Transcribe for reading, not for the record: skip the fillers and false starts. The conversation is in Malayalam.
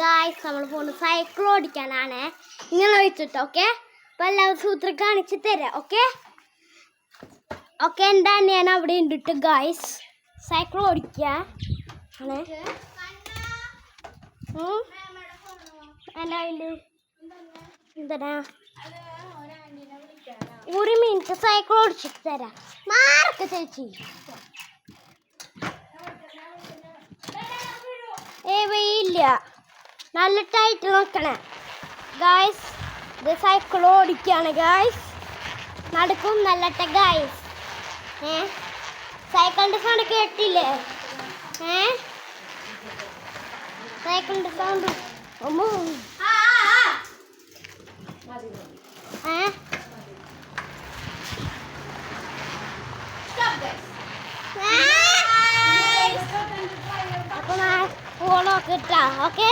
ഗായ്സ് നമ്മൾ പോകുന്നത് സൈക്കിൾ ഓടിക്കാനാണ്. ഇങ്ങനെ വെച്ചിട്ട് ഓക്കെ. അപ്പോൾ എല്ലാവരും സൂത്രം കാണിച്ച് തരാം. Okay okay. എൻ്റെ ഞാൻ അവിടെ ഉണ്ടിട്ട് ഗായ്സ് സൈക്കിൾ ഓടിക്കുക ആണ്. എന്താ ഒരു മിനിറ്റ് സൈക്കിൾ ഓടിച്ചിട്ട് തരാം. മാർക്ക് ചേച്ചി വെയില്ല, നല്ല ടൈറ്റ് നോക്കണേ ഗായ്സ്. ഇത് സൈക്കിൾ ഓടിക്കാണ് ഗായ്സ്. നടക്കും നല്ലട്ടെ ഗായ്സ്. സൈക്കിളിൻ്റെ സൗണ്ട് കേട്ടില്ലേ? സൈക്കിളിൻ്റെ സൗണ്ട് അപ്പോൾ ഓണോ കിട്ടാം. ഓക്കെ.